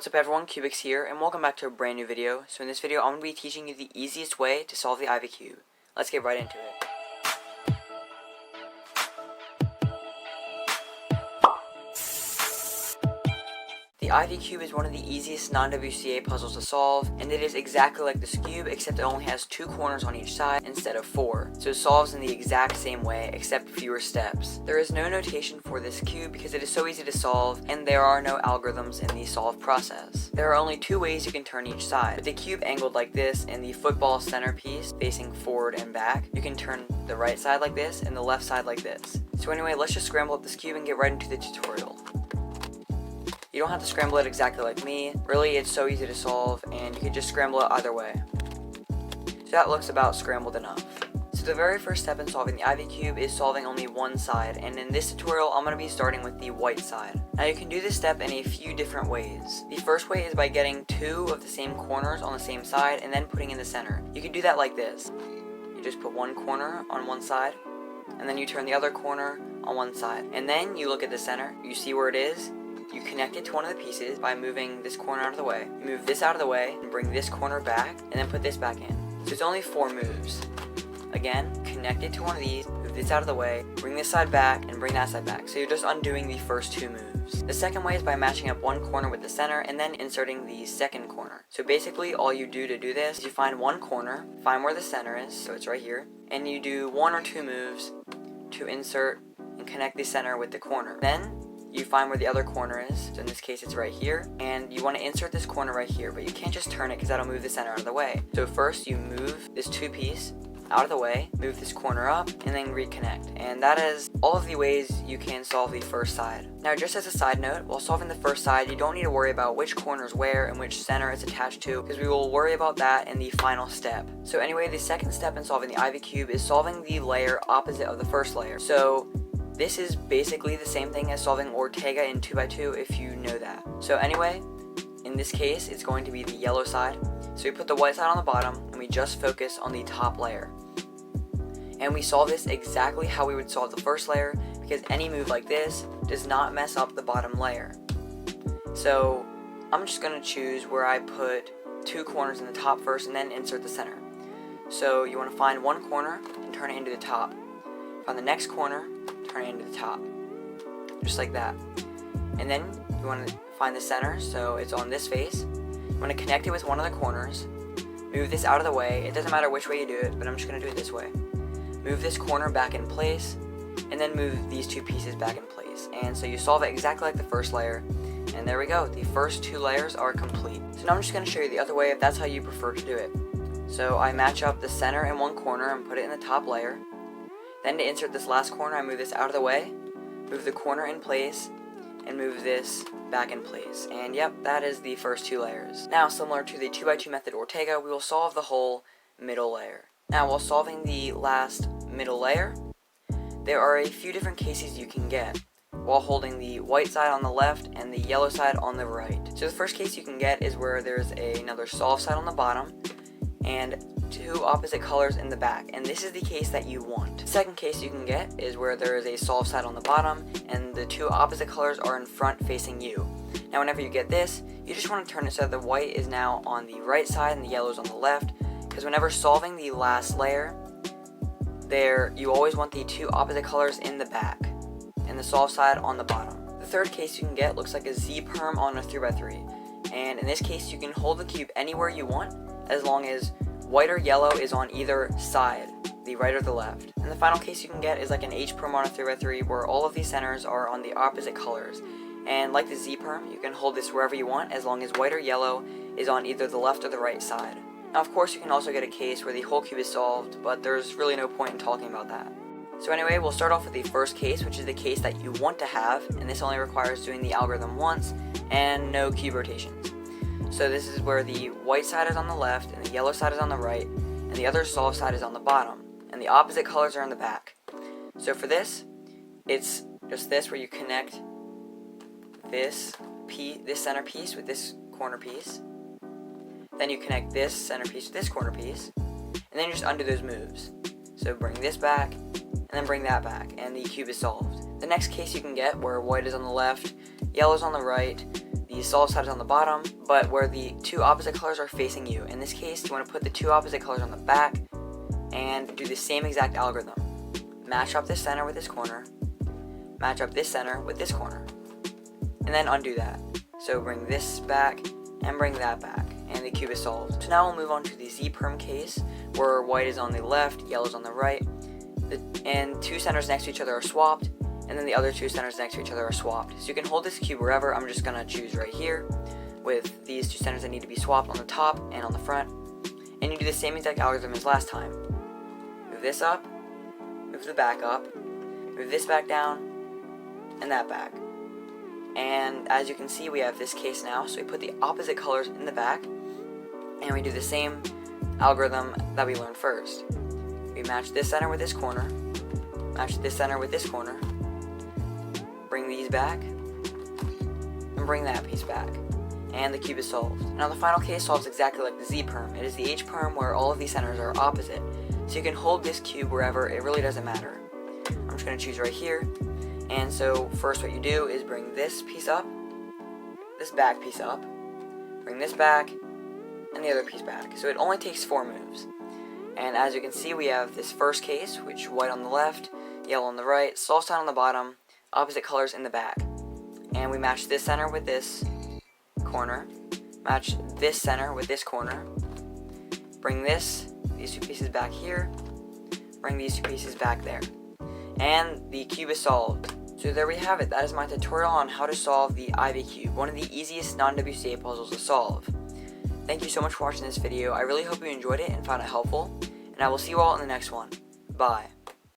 What's up everyone, Cubics here, and welcome back to a brand new video. So in this video, I'm going to be teaching you the easiest way to solve the Ivy Cube. Let's get right into it. The Ivy Cube is one of the easiest non-WCA puzzles to solve, and it is exactly like this cube, except it only has 2 corners on each side instead of 4. So it solves in the exact same way, except fewer steps. There is no notation for this cube because it is so easy to solve, and there are no algorithms in the solve process. There are only 2 ways you can turn each side. With the cube angled like this and the football centerpiece facing forward and back, you can turn the right side like this and the left side like this. So anyway, let's just scramble up this cube and get right into the tutorial. You don't have to scramble it exactly like me. Really, it's so easy to solve, and you can just scramble it either way. So that looks about scrambled enough. So the very first step in solving the Ivy Cube is solving only one side, and in this tutorial, I'm going to be starting with the white side. Now you can do this step in a few different ways. The first way is by getting 2 of the same corners on the same side and then putting in the center. You can do that like this. You just put one corner on one side, and then you turn the other corner on one side. And then you look at the center, you see where it is. You connect it to one of the pieces by moving this corner out of the way. You move this out of the way and bring this corner back and then put this back in. So it's only 4 moves. Again, connect it to one of these, move this out of the way, bring this side back and bring that side back. So you're just undoing the first 2 moves. The second way is by matching up one corner with the center and then inserting the second corner. So basically all you do to do this is you find one corner, find where the center is, so it's right here, and you do 1 or 2 moves to insert and connect the center with the corner. Then you find where the other corner is, so in this case it's right here, and you want to insert this corner right here, but you can't just turn it because that'll move the center out of the way. So first you move this 2 piece out of the way, move this corner up, and then reconnect. And that is all of the ways you can solve the first side. Now just as a side note, while solving the first side, you don't need to worry about which corner is where and which center it's attached to, because we will worry about that in the final step. So anyway, the second step in solving the Ivy Cube is solving the layer opposite of the first layer. So this is basically the same thing as solving Ortega in 2x2 if you know that. So anyway, in this case, it's going to be the yellow side. So we put the white side on the bottom and we just focus on the top layer. And we solve this exactly how we would solve the first layer, because any move like this does not mess up the bottom layer. So I'm just going to choose where I put 2 corners in the top first and then insert the center. So you want to find one corner and turn it into the top. Find the next corner, turn it into the top, just like that. And then you want to find the center, so it's on this face. You want to connect it with one of the corners, move this out of the way. It doesn't matter which way you do it, but I'm just going to do it this way. Move this corner back in place, and then move these 2 pieces back in place. And so you solve it exactly like the first layer, and there we go. The first 2 layers are complete. So now I'm just going to show you the other way if that's how you prefer to do it. So I match up the center in one corner and put it in the top layer. Then to insert this last corner, I move this out of the way, move the corner in place, and move this back in place. And yep, that is the first 2 layers. Now, similar to the 2x2 method Ortega, we will solve the whole middle layer. Now, while solving the last middle layer, there are a few different cases you can get while holding the white side on the left and the yellow side on the right. So the first case you can get is where there's another solve side on the bottom and 2 opposite colors in the back, and this is the case that you want. The second case you can get is where there is a solve side on the bottom and the 2 opposite colors are in front facing you. Now whenever you get this, you just want to turn it so that the white is now on the right side and the yellow is on the left, because whenever solving the last layer, you always want the 2 opposite colors in the back and the solve side on the bottom. The third case you can get looks like a Z-perm on a 3x3, and in this case you can hold the cube anywhere you want as long as white or yellow is on either side, the right or the left. And the final case you can get is like an H-perm on a 3x3 where all of these centers are on the opposite colors. And like the Z-perm, you can hold this wherever you want as long as white or yellow is on either the left or the right side. Now of course you can also get a case where the whole cube is solved, but there's really no point in talking about that. So anyway, we'll start off with the first case, which is the case that you want to have, and this only requires doing the algorithm once and no cube rotations. So this is where the white side is on the left and the yellow side is on the right and the other solve side is on the bottom and the opposite colors are in the back. So for this, it's just this where you connect this center piece with this corner piece. Then you connect this center piece with this corner piece, and then you just undo those moves. So bring this back and then bring that back and the cube is solved. The next case you can get where white is on the left, yellow is on the right, the solve side is on the bottom, but where the two opposite colors are facing you. In this case, you want to put the two opposite colors on the back and do the same exact algorithm. Match up this center with this corner, match up this center with this corner, and then undo that. So bring this back and bring that back, and the cube is solved. So now we'll move on to the Z-perm case, where white is on the left, yellow is on the right, and two centers next to each other are swapped, and then the other two centers next to each other are swapped. So you can hold this cube wherever. I'm just going to choose right here with these two centers that need to be swapped on the top and on the front. And you do the same exact algorithm as last time. Move this up, move the back up, move this back down, and that back. And as you can see, we have this case now, so we put the opposite colors in the back, and we do the same algorithm that we learned first. We match this center with this corner, match this center with this corner, bring these back, and bring that piece back, and the cube is solved. Now the final case solves exactly like the Z-perm. It is the H-perm where all of these centers are opposite, so you can hold this cube wherever, it really doesn't matter. I'm just going to choose right here, and so first what you do is bring this piece up, this back piece up, bring this back, and the other piece back. So it only takes 4 moves. And as you can see, we have this first case, which white on the left, yellow on the right, solve sign on the bottom, opposite colors in the back. And we match this center with this corner, match this center with this corner, bring these two pieces back here, bring these two pieces back there. And the cube is solved. So there we have it. That is my tutorial on how to solve the Ivy cube, one of the easiest non-WCA puzzles to solve. Thank you so much for watching this video. I really hope you enjoyed it and found it helpful, and I will see you all in the next one. Bye.